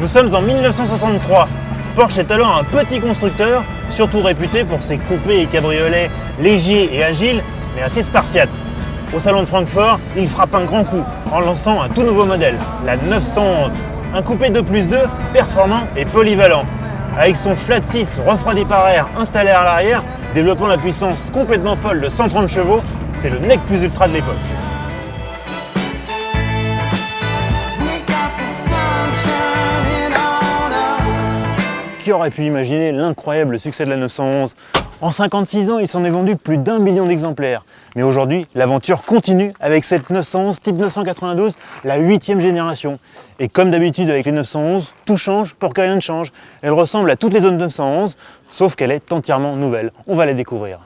sommes en 1963. Porsche est alors un petit constructeur, surtout réputé pour ses coupés et cabriolets légers et agiles, mais assez spartiates. Au salon de Francfort, il frappe un grand coup en lançant un tout nouveau modèle, la 911. Un coupé 2+2 performant et polyvalent. Avec son flat 6 refroidi par air installé à l'arrière, développant la puissance complètement folle de 130 chevaux, c'est le nec plus ultra de l'époque. Qui aurait pu imaginer l'incroyable succès de la 911 ? En 56 ans, il s'en est vendu plus d'1 million d'exemplaires. Mais aujourd'hui, l'aventure continue avec cette 911 type 992, la 8e génération. Et comme d'habitude avec les 911, tout change pour que rien ne change. Elle ressemble à toutes les autres 911, sauf qu'elle est entièrement nouvelle. On va la découvrir.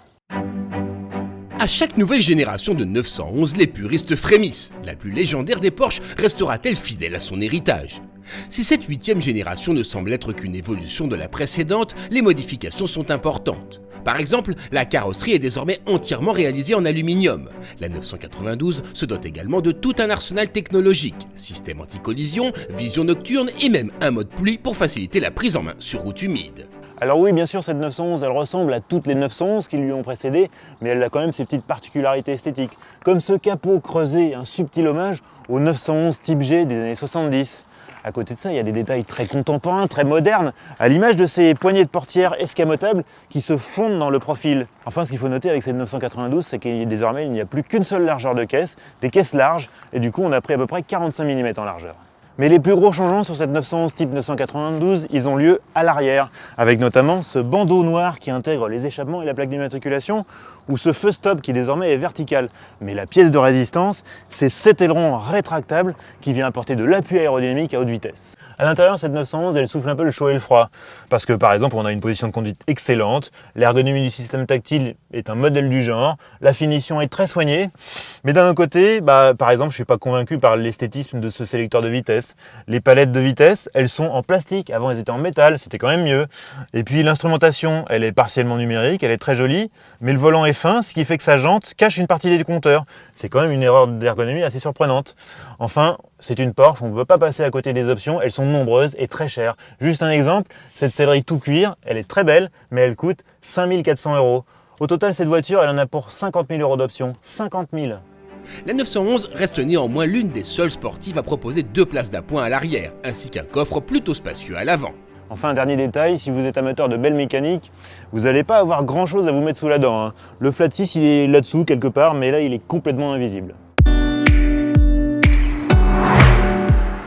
À chaque nouvelle génération de 911, les puristes frémissent. La plus légendaire des Porsche restera-t-elle fidèle à son héritage ? Si cette 8e génération ne semble être qu'une évolution de la précédente, les modifications sont importantes. Par exemple, la carrosserie est désormais entièrement réalisée en aluminium. La 992 se dote également de tout un arsenal technologique, système anti-collision, vision nocturne et même un mode pluie pour faciliter la prise en main sur route humide. Alors oui, bien sûr, cette 911, elle ressemble à toutes les 911 qui lui ont précédé, mais elle a quand même ses petites particularités esthétiques, comme ce capot creusé, un subtil hommage aux 911 Type G des années 70. À côté de ça, il y a des détails très contemporains, très modernes, à l'image de ces poignées de portière escamotables qui se fondent dans le profil. Enfin, ce qu'il faut noter avec cette 992, c'est qu'il désormais, il n'y a plus qu'une seule largeur de caisse, des caisses larges, et du coup, on a pris à peu près 45 mm en largeur. Mais les plus gros changements sur cette 911 type 992, ils ont lieu à l'arrière, avec notamment ce bandeau noir qui intègre les échappements et la plaque d'immatriculation, ou ce feu stop qui désormais est vertical. Mais la pièce de résistance, c'est cet aileron rétractable qui vient apporter de l'appui aérodynamique à haute vitesse. À l'intérieur, cette 911, elle souffle un peu le chaud et le froid, parce que par exemple, on a une position de conduite excellente, l'ergonomie du système tactile est un modèle du genre, la finition est très soignée, mais d'un autre côté, par exemple, je ne suis pas convaincu par l'esthétisme de ce sélecteur de vitesse. Les palettes de vitesse, elles sont en plastique, avant elles étaient en métal, c'était quand même mieux. Et puis l'instrumentation, elle est partiellement numérique, elle est très jolie, mais le volant est fin, ce qui fait que sa jante cache une partie des compteurs. C'est quand même une erreur d'ergonomie assez surprenante. Enfin, c'est une Porsche, on ne peut pas passer à côté des options, elles sont nombreuses et très chères. Juste un exemple, cette sellerie tout cuir, elle est très belle, mais elle coûte 5 400 €. Au total, cette voiture, elle en a pour 50 000 € d'options. 50 000. La 911 reste néanmoins l'une des seules sportives à proposer 2 places d'appoint à l'arrière, ainsi qu'un coffre plutôt spacieux à l'avant. Enfin, un dernier détail, si vous êtes amateur de belle mécanique, vous n'allez pas avoir grand chose à vous mettre sous la dent. Le flat 6, il est là-dessous quelque part, mais là, il est complètement invisible.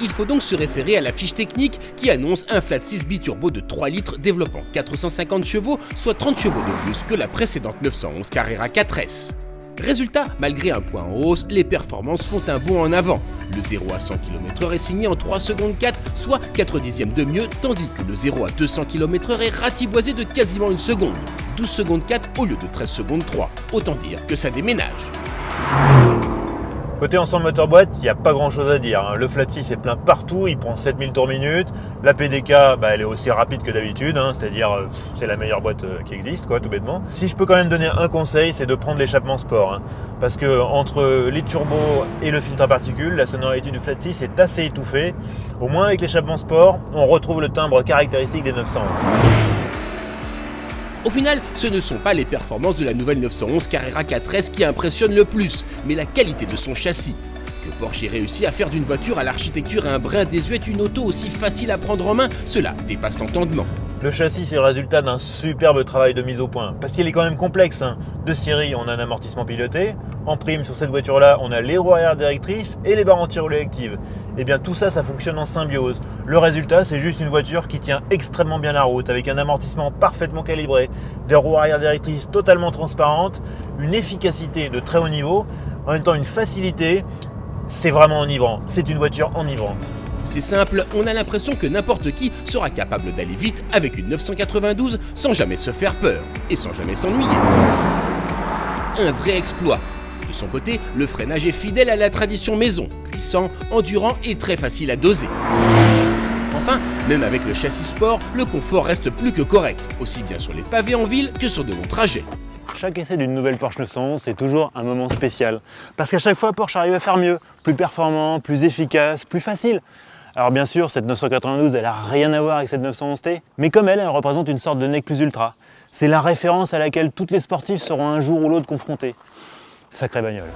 Il faut donc se référer à la fiche technique qui annonce un flat 6 biturbo de 3 litres développant 450 chevaux, soit 30 chevaux de plus que la précédente 911 Carrera 4S. Résultat, malgré un point en hausse, les performances font un bond en avant. Le 0 à 100 km/h est signé en 3 secondes 4, soit 4 dixièmes de mieux, tandis que le 0 à 200 km/h est ratiboisé de quasiment 1 seconde, 12 secondes 4 au lieu de 13 secondes 3. Autant dire que ça déménage. Côté ensemble moteur boîte, il n'y a pas grand chose à dire. Le flat 6 est plein partout, il prend 7000 tours minute. La PDK, elle est aussi rapide que d'habitude, c'est-à-dire c'est la meilleure boîte qui existe, tout bêtement. Si je peux quand même donner un conseil, c'est de prendre l'échappement sport. Parce que entre les turbos et le filtre à particules, la sonorité du flat 6 est assez étouffée. Au moins avec l'échappement sport, on retrouve le timbre caractéristique des 911. Au final, ce ne sont pas les performances de la nouvelle 911 Carrera 4S qui impressionnent le plus, mais la qualité de son châssis. Que Porsche ait réussi à faire d'une voiture à l'architecture un brin désuète une auto aussi facile à prendre en main, cela dépasse l'entendement. Le châssis, c'est le résultat d'un superbe travail de mise au point, parce qu'il est quand même complexe. De série, on a un amortissement piloté. En prime, sur cette voiture-là, on a les roues arrière directrices et les barres anti-roulis actives. Et bien tout ça, ça fonctionne en symbiose. Le résultat, c'est juste une voiture qui tient extrêmement bien la route, avec un amortissement parfaitement calibré, des roues arrière directrices totalement transparentes, une efficacité de très haut niveau, en même temps une facilité. C'est vraiment enivrant, c'est une voiture enivrante. C'est simple, on a l'impression que n'importe qui sera capable d'aller vite avec une 992 sans jamais se faire peur et sans jamais s'ennuyer. Un vrai exploit. De son côté, le freinage est fidèle à la tradition maison, puissant, endurant et très facile à doser. Enfin, même avec le châssis sport, le confort reste plus que correct, aussi bien sur les pavés en ville que sur de longs trajets. Chaque essai d'une nouvelle Porsche 911, c'est toujours un moment spécial. Parce qu'à chaque fois, Porsche arrive à faire mieux, plus performant, plus efficace, plus facile. Alors bien sûr, cette 992, elle a rien à voir avec cette 911T, mais comme elle représente une sorte de NEC Plus Ultra. C'est la référence à laquelle tous les sportifs seront un jour ou l'autre confrontés. Sacrée bagnole.